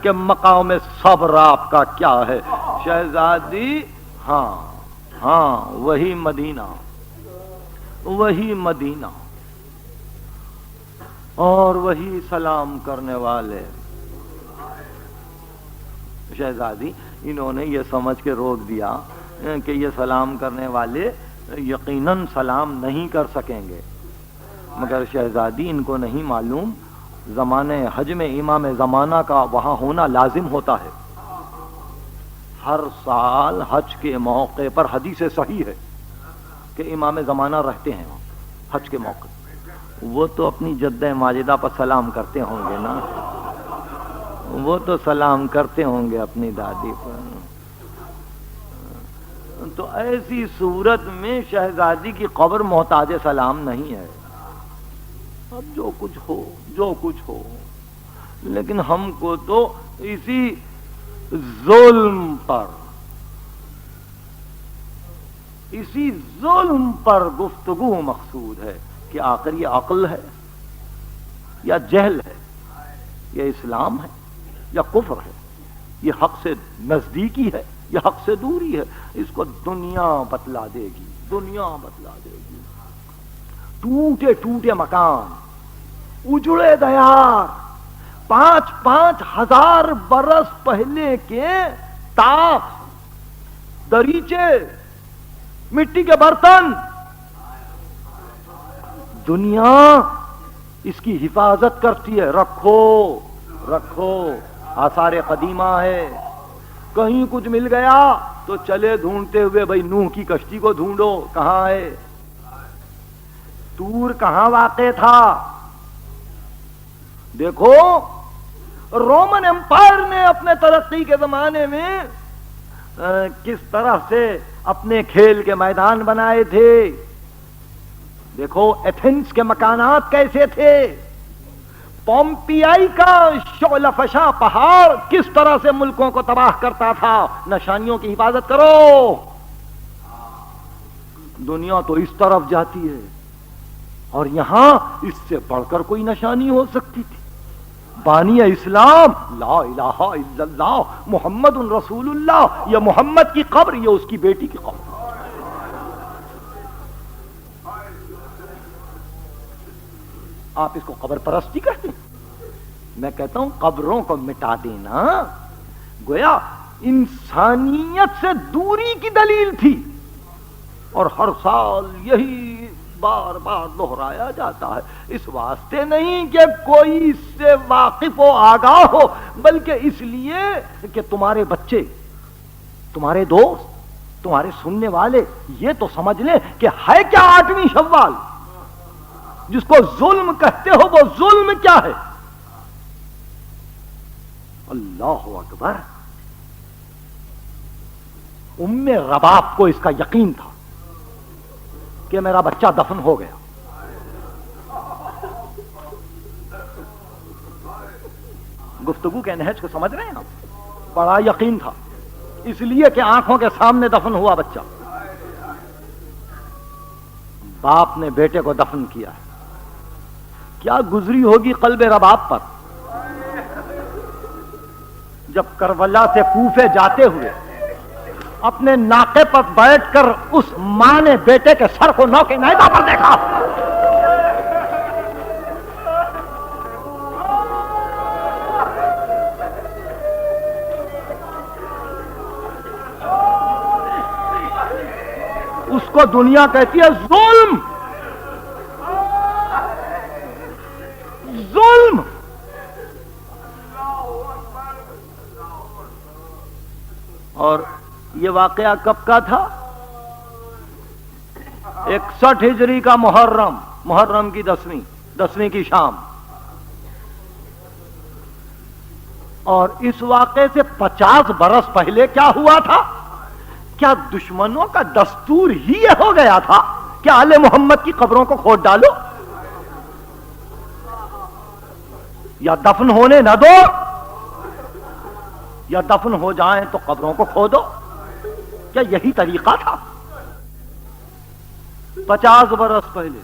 کہ مقام صبر آپ کا کیا ہے. شہزادی ہاں وہی مدینہ، وہی مدینہ اور وہی سلام کرنے والے. شہزادی انہوں نے یہ سمجھ کے روک دیا کہ یہ سلام کرنے والے یقیناً سلام نہیں کر سکیں گے. مگر شہزادی ان کو نہیں معلوم زمانے حج میں امام زمانہ کا وہاں ہونا لازم ہوتا ہے. ہر سال حج کے موقع پر حدیث صحیح ہے کہ امام زمانہ رہتے ہیں حج کے موقع. وہ تو اپنی جدہ ماجدہ پر سلام کرتے ہوں گے نا، وہ تو سلام کرتے ہوں گے اپنی دادی پر. تو ایسی صورت میں شہزادی کی قبر محتاج سلام نہیں ہے. اب جو کچھ ہو جو کچھ ہو، لیکن ہم کو تو اسی ظلم پر گفتگو مقصود ہے کہ آخر یہ عقل ہے یا جہل ہے، یہ اسلام ہے یا کفر ہے، یہ حق سے نزدیکی ہے یا حق سے دوری ہے. اس کو دنیا بتلا دے گی، دنیا بتلا دے گی. ٹوٹے ٹوٹے مکان، اجڑے دیار، 5,000 برس پہلے کے طاق، دریچے، مٹی کے برتن، دنیا اس کی حفاظت کرتی ہے. رکھو رکھو، آثار قدیمہ ہے. کہیں کچھ مل گیا تو چلے ڈھونڈتے ہوئے، بھائی نوح کی کشتی کو ڈھونڈو کہاں ہے، طور کہاں واقع تھا. دیکھو رومن امپائر نے اپنے ترقی کے زمانے میں کس طرح سے اپنے کھیل کے میدان بنائے تھے. دیکھو ایتھنز کے مکانات کیسے تھے. پومپیائی کا شعلہ فشاں پہاڑ کس طرح سے ملکوں کو تباہ کرتا تھا. نشانیوں کی حفاظت کرو. دنیا تو اس طرف جاتی ہے اور یہاں اس سے بڑھ کر کوئی نشانی ہو سکتی تھی. بانی اسلام لا الہ الا اللہ محمد رسول اللہ، یہ محمد کی قبر، یہ اس کی بیٹی کی قبر. آپ اس کو قبر پرستی کہتے ہیں. میں کہتا ہوں قبروں کو مٹا دینا گویا انسانیت سے دوری کی دلیل تھی، اور ہر سال یہی بار بار دہرایا جاتا ہے. اس واسطے نہیں کہ کوئی اس سے واقف و آگاہ ہو، بلکہ اس لیے کہ تمہارے بچے، تمہارے دوست، تمہارے سننے والے یہ تو سمجھ لیں کہ ہے کیا 8ویں شوال. جس کو ظلم کہتے ہو وہ ظلم کیا ہے. اللہ اکبر. ام رباب کو اس کا یقین تھا کہ میرا بچہ دفن ہو گیا. گفتگو کے نہج کو سمجھ رہے ہیں آپ. بڑا یقین تھا، اس لیے کہ آنکھوں کے سامنے دفن ہوا بچہ. باپ نے بیٹے کو دفن کیا ہے. کیا گزری ہوگی قلب رباب پر جب کربلا سے کوفے جاتے ہوئے اپنے ناقے پر بیٹھ کر اس ماں نے بیٹے کے سر کو نوکے نیزہ پر دیکھا. اس کو دنیا کہتی ہے ظلم. ظلم. اور یہ واقعہ کب کا تھا؟ 61 ہجری کا محرم کی 10ویں کی شام. اور اس واقعے سے 50 برس پہلے کیا ہوا تھا؟ کیا دشمنوں کا دستور ہی یہ ہو گیا تھا کہ آل محمد کی قبروں کو کھود ڈالو یا دفن ہونے نہ دو یا دفن ہو جائیں تو قبروں کو کھودو؟ کیا یہی طریقہ تھا؟ 50 برس پہلے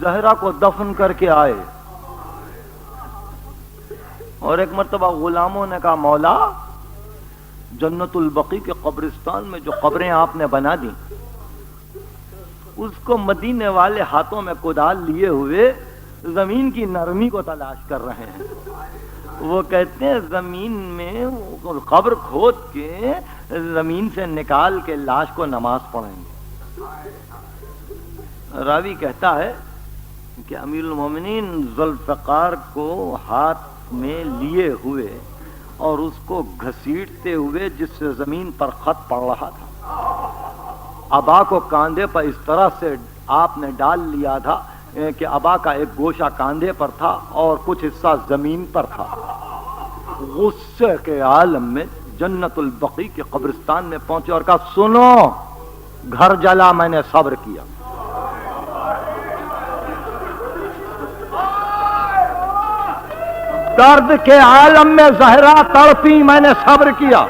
زہرا کو دفن کر کے آئے اور ایک مرتبہ غلاموں نے کہا مولا جنت البقیع کے قبرستان میں جو قبریں آپ نے بنا دی اس کو مدینے والے ہاتھوں میں کدال لیے ہوئے زمین کی نرمی کو تلاش کر رہے ہیں. وہ کہتے ہیں زمین میں قبر کھود کے زمین سے نکال کے لاش کو نماز پڑھیں گے. راوی کہتا ہے کہ امیر المومنین ذوالفقار کو ہاتھ میں لیے ہوئے اور اس کو گھسیٹتے ہوئے جس سے زمین پر خط پڑ رہا تھا ابا کو کاندھے پر اس طرح سے آپ نے ڈال لیا تھا کہ ابا کا ایک گوشہ کاندھے پر تھا اور کچھ حصہ زمین پر تھا. غصے کے عالم میں جنت البقیع کے قبرستان میں پہنچے اور کہا سنو گھر جلا میں نے صبر کیا. درد کے عالم میں زہرا تڑپی میں نے صبر کیا.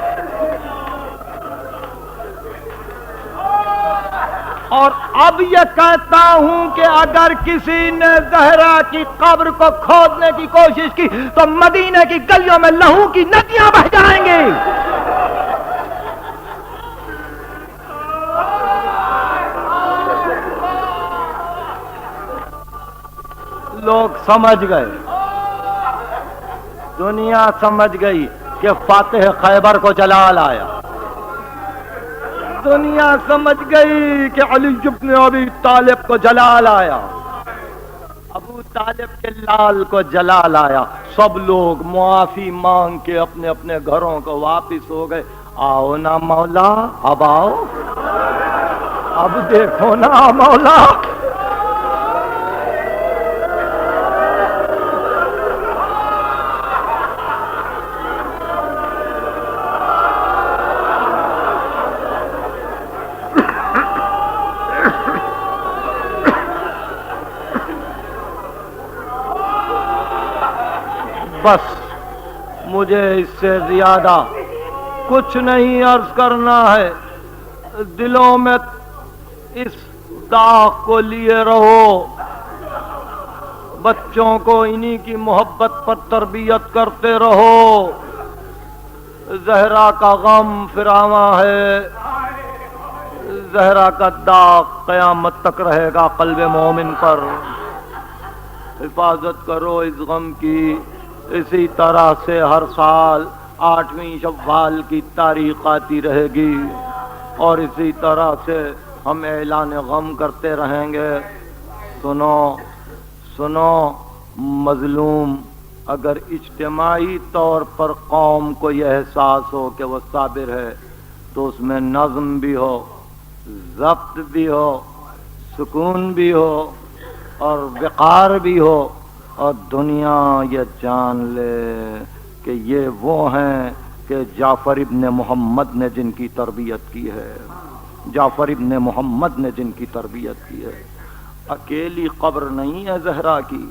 اور اب یہ کہتا ہوں کہ اگر کسی نے زہرا کی قبر کو کھودنے کی کوشش کی تو مدینے کی گلیوں میں لہو کی ندیاں بہہ جائیں گی. لوگ سمجھ گئے, دنیا سمجھ گئی کہ فاتح خیبر کو جلال آیا. دنیا سمجھ گئی کہ علی بن ابی طالب کو جلال آیا, ابو طالب کے لال کو جلال آیا. سب لوگ معافی مانگ کے اپنے اپنے گھروں کو واپس ہو گئے. آؤ نا مولا, اب آؤ, اب دیکھو نا مولا. بس مجھے اس سے زیادہ کچھ نہیں عرض کرنا ہے. دلوں میں اس داغ کو لیے رہو, بچوں کو انہی کی محبت پر تربیت کرتے رہو. زہرا کا غم فراواں ہے, زہرا کا داغ قیامت تک رہے گا قلب مومن پر. حفاظت کرو اس غم کی. اسی طرح سے ہر سال 8ویں شوال کی تاریخ آتی رہے گی اور اسی طرح سے ہم اعلان غم کرتے رہیں گے. سنو مظلوم, اگر اجتماعی طور پر قوم کو یہ احساس ہو کہ وہ صابر ہے تو اس میں نظم بھی ہو, ضبط بھی ہو, سکون بھی ہو اور وقار بھی ہو, اور دنیا یہ جان لے کہ یہ وہ ہیں کہ جعفر ابن محمد نے جن کی تربیت کی ہے. جعفر ابن محمد نے جن کی تربیت کی ہے. اکیلی قبر نہیں ہے زہرا کی,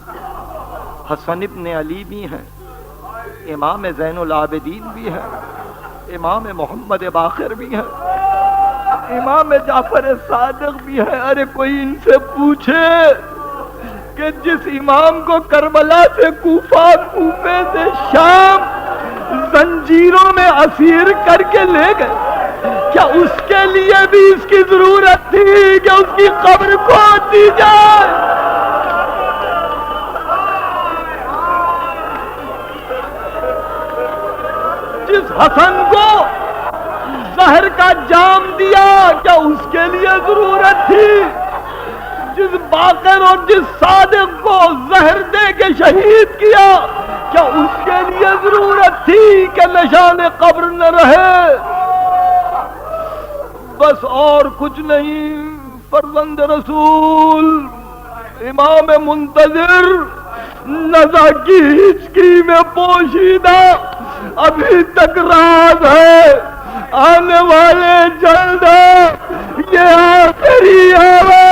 حسن ابن علی بھی ہیں, امام زین العابدین بھی ہیں, امام محمد باقر بھی ہیں, امام جعفر صادق بھی ہے. ارے کوئی ان سے پوچھے کہ جس امام کو کربلا سے کوفہ, کوفے سے شام زنجیروں میں اسیر کر کے لے گئے, کیا اس کے لیے بھی اس کی ضرورت تھی کہ اس کی قبر کھود دی جائے؟ جس حسن کو زہر کا جام دیا کیا اس کے لیے ضرورت تھی؟ جس باقر اور جس صادق کو زہر دے کے شہید کیا کیا اس کے لیے ضرورت تھی کہ نشان قبر نہ رہے؟ بس اور کچھ نہیں. فرزند رسول امام منتظر نزا کی ہچکی میں پوشیدہ ابھی تک راز ہے، آنے والے جلد ہے، یہ آخری آواز